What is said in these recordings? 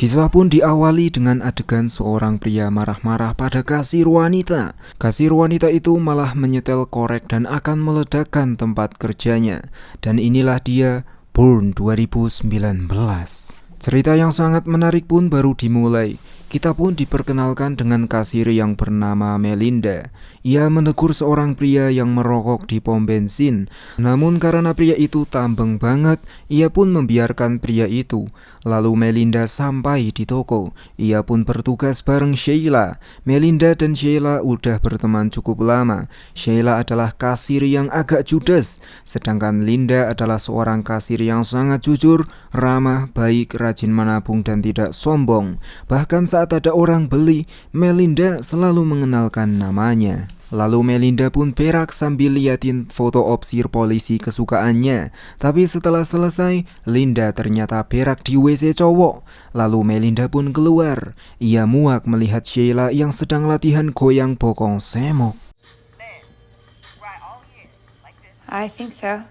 Kisah pun diawali dengan adegan seorang pria marah-marah pada kasir wanita. Kasir wanita itu malah menyetel korek dan akan meledakkan tempat kerjanya. Dan inilah dia, Bourne 2019. Cerita yang sangat menarik pun baru dimulai. Kita pun diperkenalkan dengan kasir yang bernama Melinda. Ia menegur seorang pria yang merokok di pom bensin. Namun karena pria itu tambeng banget, ia pun membiarkan pria itu. Lalu Melinda sampai di toko. Ia pun bertugas bareng Sheila. Melinda dan Sheila udah berteman cukup lama. Sheila adalah kasir yang agak judes, sedangkan Linda adalah seorang kasir yang sangat jujur, ramah, baik, rajin menabung dan tidak sombong. Bahkan saat ada orang beli, Melinda selalu mengenalkan namanya. Lalu Melinda pun berak sambil liatin foto opsir polisi kesukaannya. Tapi setelah selesai, Linda ternyata berak di WC cowok. Lalu Melinda pun keluar. Ia muak melihat Sheila yang sedang latihan goyang bokong semok. I think so.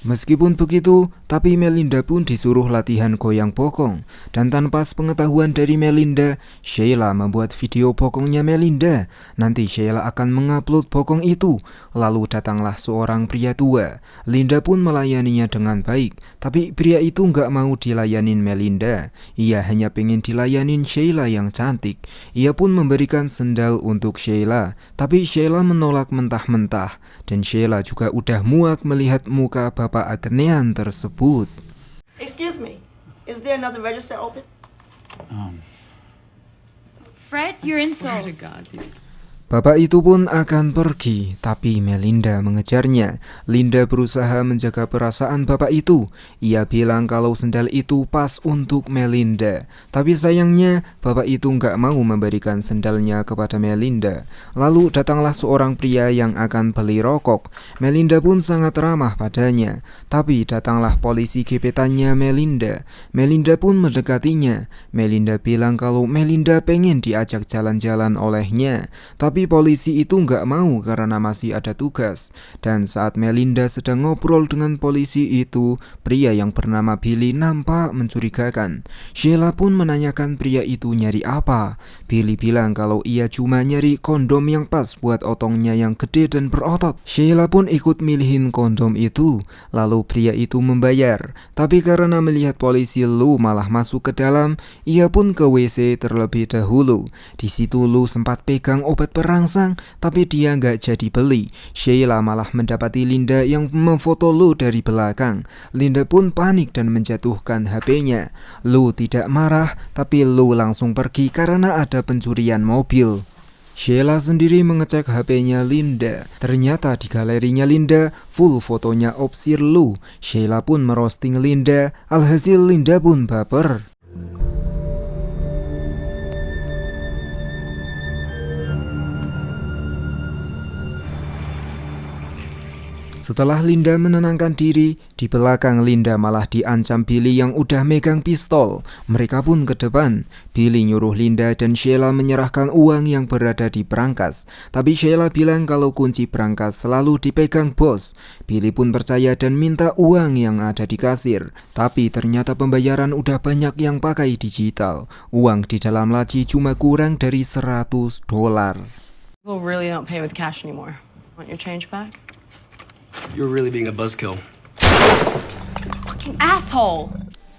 Meskipun begitu, tapi Melinda pun disuruh latihan goyang bokong. Dan tanpa sepengetahuan dari Melinda, Sheila membuat video bokongnya Melinda. Nanti Sheila akan mengupload bokong itu. Lalu datanglah seorang pria tua. Linda pun melayaninya dengan baik. Tapi pria itu nggak mau dilayanin Melinda. Ia hanya pengen dilayanin Sheila yang cantik. Ia pun memberikan sendal untuk Sheila. Tapi Sheila menolak mentah-mentah. Dan Sheila juga udah muak melihat muka Bapak Agnean tersebut. Excuse me, is there another register open? Fred, your insults. Bapak itu pun akan pergi, tapi Melinda mengejarnya. Linda berusaha menjaga perasaan bapak itu. Ia bilang kalau sendal itu pas untuk Melinda. Tapi sayangnya, bapak itu nggak mau memberikan sendalnya kepada Melinda. Lalu datanglah seorang pria yang akan beli rokok. Melinda pun sangat ramah padanya. Tapi datanglah polisi gebetannya Melinda. Melinda pun mendekatinya. Melinda bilang kalau Melinda pengen diajak jalan-jalan olehnya. Tapi polisi itu nggak mau karena masih ada tugas. Dan saat Melinda sedang ngobrol dengan polisi itu, pria yang bernama Billy nampak mencurigakan. Sheila pun menanyakan pria itu nyari apa. Billy bilang kalau ia cuma nyari kondom yang pas buat otongnya yang gede dan berotot. Sheila pun ikut milihin kondom itu. Lalu pria itu membayar. Tapi karena melihat polisi Lou malah masuk ke dalam, ia pun ke WC terlebih dahulu. Di situ Lou sempat pegang obat perangsang, tapi dia nggak jadi beli. Sheila malah mendapati Linda yang memfoto Lou dari belakang. Linda pun panik dan menjatuhkan HP-nya. Lou tidak marah, tapi Lou langsung pergi karena ada pencurian mobil. Sheila sendiri mengecek HP-nya Linda. Ternyata di galerinya Linda full fotonya opsir Lou. Sheila pun merosting Linda, alhasil Linda pun baper. Setelah Linda menenangkan diri, di belakang Linda malah diancam Billy yang udah megang pistol. Mereka pun ke depan. Billy nyuruh Linda dan Sheila menyerahkan uang yang berada di brankas. Tapi Sheila bilang kalau kunci brankas selalu dipegang bos. Billy pun percaya dan minta uang yang ada di kasir. Tapi ternyata pembayaran udah banyak yang pakai digital. Uang di dalam laci cuma kurang dari $100. People really don't pay with cash anymore. Want your change back? You're really being a buzzkill. Fucking asshole.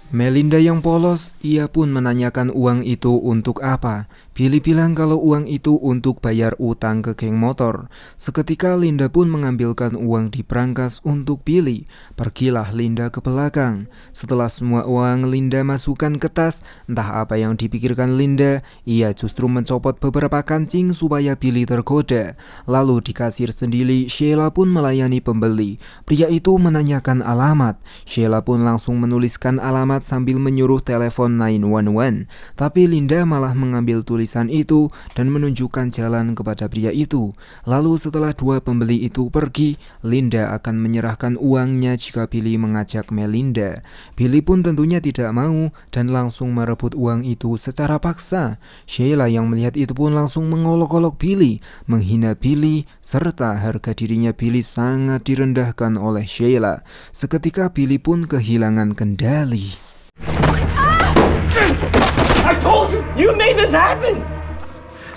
Melinda yang polos, ia pun menanyakan uang itu untuk apa. Billy bilang kalau uang itu untuk bayar utang ke geng motor. Seketika Linda pun mengambilkan uang di brankas untuk Billy. Pergilah Linda ke belakang. Setelah semua uang Linda masukkan ke tas, entah apa yang dipikirkan Linda, ia justru mencopot beberapa kancing supaya Billy tergoda. Lalu di kasir sendiri, Sheila pun melayani pembeli. Pria itu menanyakan alamat. Sheila pun langsung menuliskan alamat alamat sambil menyuruh telepon 911. Tapi Linda malah mengambil tulisan itu dan menunjukkan jalan kepada pria itu. Lalu setelah dua pembeli itu pergi, Linda akan menyerahkan uangnya jika Billy mengajak Melinda. Billy pun tentunya tidak mau dan langsung merebut uang itu secara paksa. Sheila yang melihat itu pun langsung mengolok-olok Billy, menghina Billy, serta harga dirinya Billy sangat direndahkan oleh Sheila. Seketika Billy pun kehilangan kendali. I told you! You made this happen!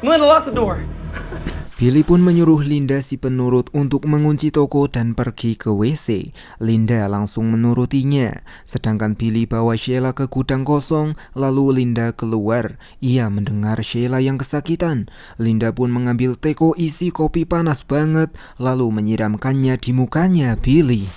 Melinda, lock the door. Billy pun menyuruh Linda si penurut untuk mengunci toko dan pergi ke WC. Linda langsung menurutinya. Sedangkan Billy bawa Sheila ke gudang kosong, lalu Linda keluar. Ia mendengar Sheila yang kesakitan. Linda pun mengambil teko isi kopi panas banget, lalu menyiramkannya di mukanya Billy.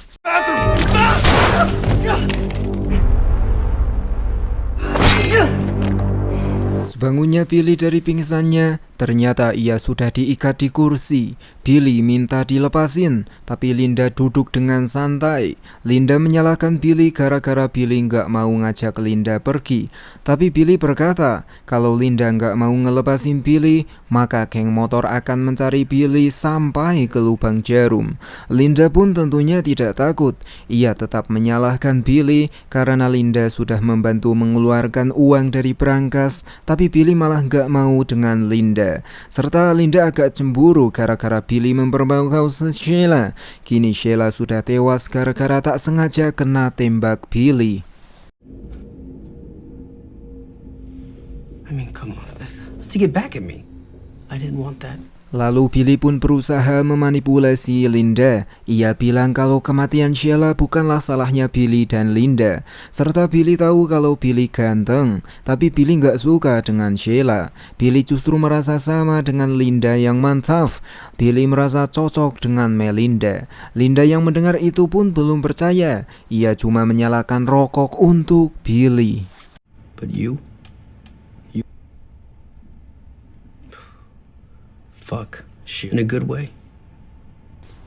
Sebangunnya Billy dari pingsannya, ternyata ia sudah diikat di kursi. Billy minta dilepasin, tapi Linda duduk dengan santai. Linda menyalahkan Billy gara-gara Billy nggak mau ngajak Linda pergi. Tapi Billy berkata, kalau Linda nggak mau ngelepasin Billy, maka geng motor akan mencari Billy sampai ke lubang jarum. Linda pun tentunya tidak takut. Ia tetap menyalahkan Billy karena Linda sudah membantu mengeluarkan uang dari brankas, tapi Billy malah nggak mau dengan Linda. Serta Linda agak cemburu gara-gara Billy mempermalukan Sheila. Kini Sheila sudah tewas gara-gara tak sengaja kena tembak Billy. I mean, come on. That's to get back at me. I didn't want that. Lalu Billy pun berusaha memanipulasi Linda. Ia bilang kalau kematian Sheila bukanlah salahnya Billy dan Linda. Serta Billy tahu kalau Billy ganteng. Tapi Billy nggak suka dengan Sheila. Billy justru merasa sama dengan Linda yang mantap. Billy merasa cocok dengan Melinda. Linda yang mendengar itu pun belum percaya. Ia cuma menyalakan rokok untuk Billy. But you? Fuck shit in a good way.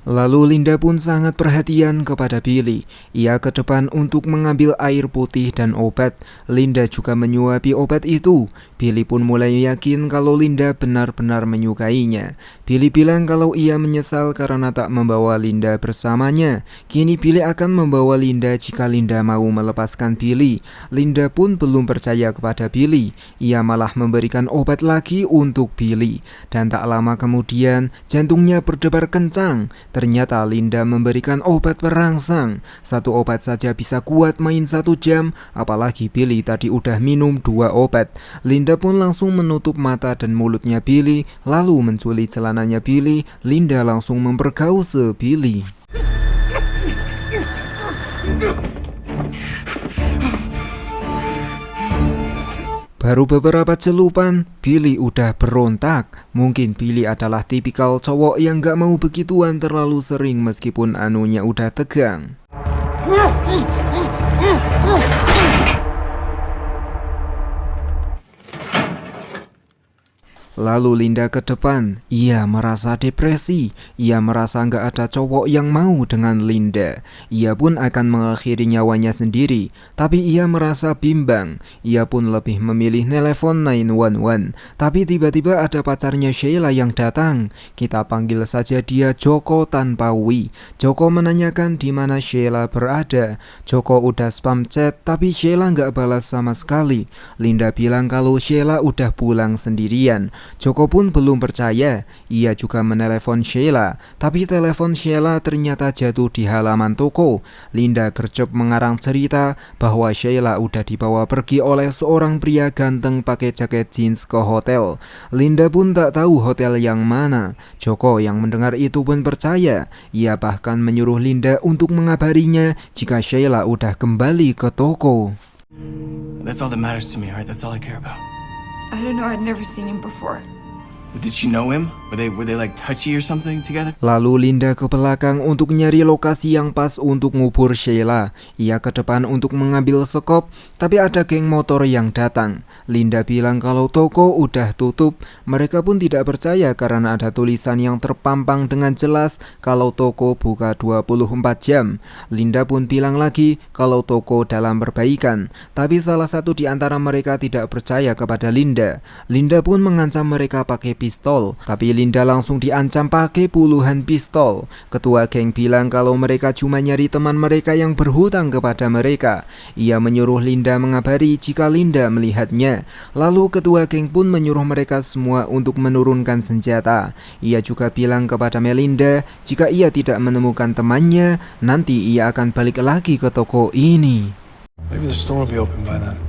Lalu Linda pun sangat perhatian kepada Billy. Ia ke depan untuk mengambil air putih dan obat. Linda juga menyuapi obat itu. Billy pun mulai yakin kalau Linda benar-benar menyukainya. Billy bilang kalau ia menyesal karena tak membawa Linda bersamanya. Kini Billy akan membawa Linda jika Linda mau melepaskan Billy. Linda pun belum percaya kepada Billy. Ia malah memberikan obat lagi untuk Billy. Dan tak lama kemudian jantungnya berdebar kencang. Ternyata Linda memberikan obat perangsang. Satu obat saja bisa kuat main 1 jam, apalagi Billy tadi udah minum 2 obat. Linda pun langsung menutup mata dan mulutnya Billy, lalu menculi celananya Billy. Linda langsung memperkause Billy. Baru beberapa celupan, Billy udah berontak. Mungkin Billy adalah tipikal cowok yang gak mau begituan terlalu sering meskipun anunya udah tegang. Lalu Linda ke depan. Ia merasa depresi. Ia merasa nggak ada cowok yang mau dengan Linda. Ia pun akan mengakhiri nyawanya sendiri. Tapi ia merasa bimbang. Ia pun lebih memilih nelpon 911. Tapi tiba-tiba ada pacarnya Sheila yang datang. Kita panggil saja dia Joko tanpa Wi. Joko menanyakan di mana Sheila berada. Joko udah spam chat, tapi Sheila nggak balas sama sekali. Linda bilang kalau Sheila udah pulang sendirian. Joko pun belum percaya. Ia juga menelepon Sheila, tapi telepon Sheila ternyata jatuh di halaman toko. Linda gercep mengarang cerita bahwa Sheila udah dibawa pergi oleh seorang pria ganteng pakai jaket jeans ke hotel. Linda pun tak tahu hotel yang mana. Joko yang mendengar itu pun percaya. Ia bahkan menyuruh Linda untuk mengabarinya jika Sheila udah kembali ke toko. That's all that matters to me, alright? That's all I care about. I don't know. I'd never seen him before. Did she know him? Were they like touchy or something together? Lalu Linda ke belakang untuk nyari lokasi yang pas untuk ngubur Sheila. Ia ke depan untuk mengambil sekop, tapi ada geng motor yang datang. Linda bilang kalau toko udah tutup. Mereka pun tidak percaya karena ada tulisan yang terpampang dengan jelas kalau toko buka 24 jam. Linda pun bilang lagi kalau toko dalam perbaikan. Tapi salah satu di antara mereka tidak percaya kepada Linda. Linda pun mengancam mereka pakai pistol, tapi Linda langsung diancam pakai puluhan pistol. Ketua geng bilang kalau mereka cuma nyari teman mereka yang berhutang kepada mereka. Ia menyuruh Linda mengabari jika Linda melihatnya. Lalu ketua geng pun menyuruh mereka semua untuk menurunkan senjata. Ia juga bilang kepada Melinda jika ia tidak menemukan temannya, nanti ia akan balik lagi ke toko ini. Maybe the store will be open by then.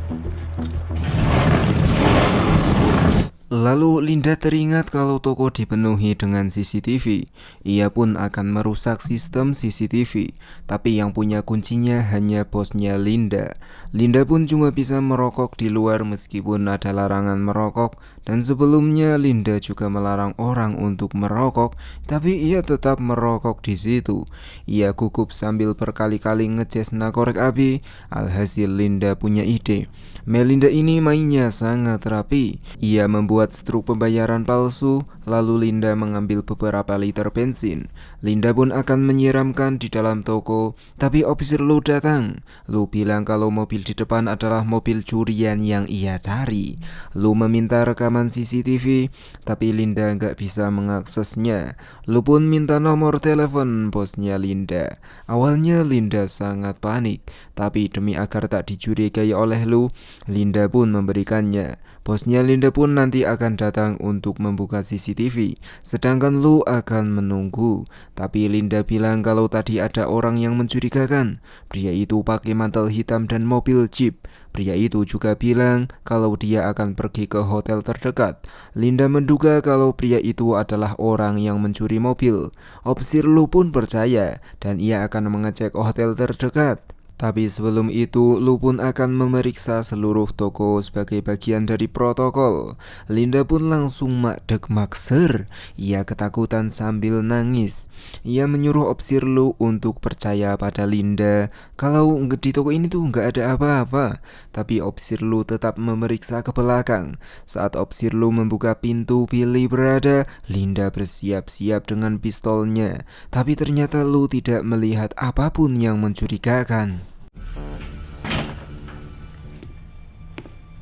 Lalu Linda teringat kalau toko dipenuhi dengan CCTV. Ia pun akan merusak sistem CCTV. Tapi yang punya kuncinya hanya bosnya Linda. Linda pun cuma bisa merokok di luar meskipun ada larangan merokok. Dan sebelumnya Linda juga melarang orang untuk merokok, tapi ia tetap merokok di situ. Ia gugup sambil berkali-kali ngeces korek api. Alhasil Linda punya ide. Melinda ini mainnya sangat rapi. Ia membuat struk pembayaran palsu, lalu Linda mengambil beberapa liter bensin. Linda pun akan menyiramkan di dalam toko, tapi officer Lou datang. Lou bilang kalau mobil di depan adalah mobil curian yang ia cari. Lou meminta rekaman CCTV, tapi Linda nggak bisa mengaksesnya. Lou pun minta nomor telepon bosnya Linda. Awalnya Linda sangat panik, tapi demi agar tak dicurigai oleh Lou, Linda pun memberikannya. Bosnya Linda pun nanti akan datang untuk membuka CCTV, sedangkan Lou akan menunggu. Tapi Linda bilang kalau tadi ada orang yang mencurigakan. Pria itu pakai mantel hitam dan mobil jeep. Pria itu juga bilang kalau dia akan pergi ke hotel terdekat. Linda menduga kalau pria itu adalah orang yang mencuri mobil. Officer Lou pun percaya dan ia akan mengecek hotel terdekat. Tapi sebelum itu, Lou pun akan memeriksa seluruh toko sebagai bagian dari protokol. Linda pun langsung makdek makser. Ia ketakutan sambil nangis. Ia menyuruh Opsir Lou untuk percaya pada Linda kalau di toko ini tuh nggak ada apa-apa. Tapi Opsir Lou tetap memeriksa ke belakang. Saat Opsir Lou membuka pintu Billy berada, Linda bersiap-siap dengan pistolnya. Tapi ternyata Lou tidak melihat apapun yang mencurigakan.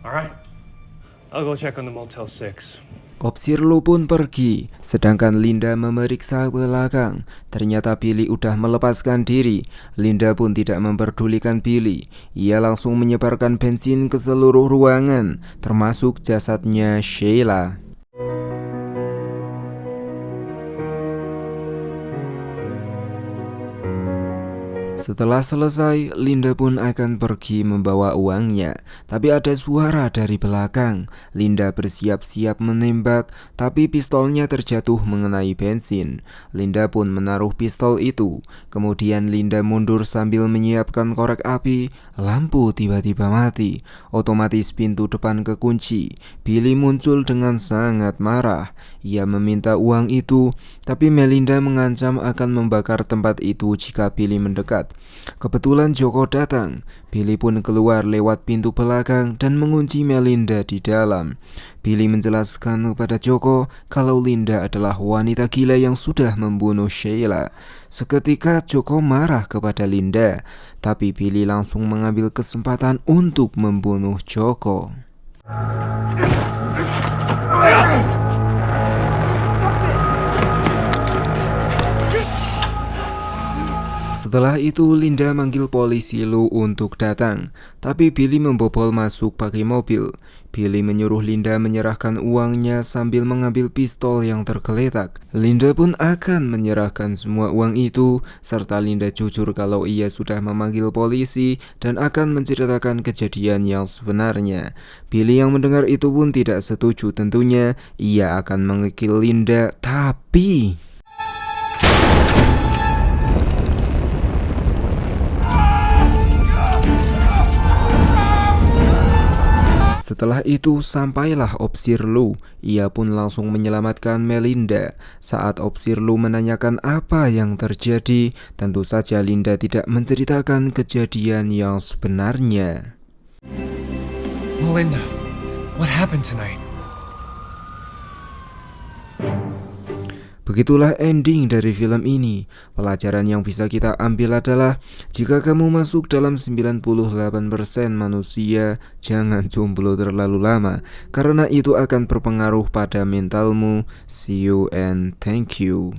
Alright, I'll go check on the Motel 6. Opsir Lou pun pergi, sedangkan Linda memeriksa belakang. Ternyata Billy udah melepaskan diri. Linda pun tidak memperdulikan Billy. Ia langsung menyebarkan bensin ke seluruh ruangan, termasuk jasadnya Sheila. Setelah selesai, Linda pun akan pergi membawa uangnya. Tapi ada suara dari belakang. Linda bersiap-siap menembak, tapi pistolnya terjatuh mengenai bensin. Linda pun menaruh pistol itu. Kemudian Linda mundur sambil menyiapkan korek api. Lampu tiba-tiba mati. Otomatis pintu depan kekunci. Billy muncul dengan sangat marah. Ia meminta uang itu, tapi Melinda mengancam akan membakar tempat itu jika Billy mendekat. Kebetulan Joko datang. Billy pun keluar lewat pintu belakang dan mengunci Melinda di dalam. Billy menjelaskan kepada Joko kalau Linda adalah wanita gila yang sudah membunuh Sheila. Seketika Joko marah kepada Linda, tapi Billy langsung mengambil kesempatan untuk membunuh Joko. Setelah itu Linda manggil polisi Lou untuk datang, tapi Billy membobol masuk pakai mobil. Billy menyuruh Linda menyerahkan uangnya sambil mengambil pistol yang tergeletak. Linda pun akan menyerahkan semua uang itu, serta Linda jujur kalau ia sudah memanggil polisi dan akan menceritakan kejadian yang sebenarnya. Billy yang mendengar itu pun tidak setuju tentunya. Ia akan mengekill Linda, tapi... Setelah itu sampailah Opsir Lu. Ia pun langsung menyelamatkan Melinda. Saat Opsir Lu menanyakan apa yang terjadi, tentu saja Linda tidak menceritakan kejadian yang sebenarnya. Melinda, what happened tonight? Begitulah ending dari film ini. Pelajaran yang bisa kita ambil adalah jika kamu masuk dalam 98% manusia, jangan jomblo terlalu lama, karena itu akan berpengaruh pada mentalmu. See you and thank you.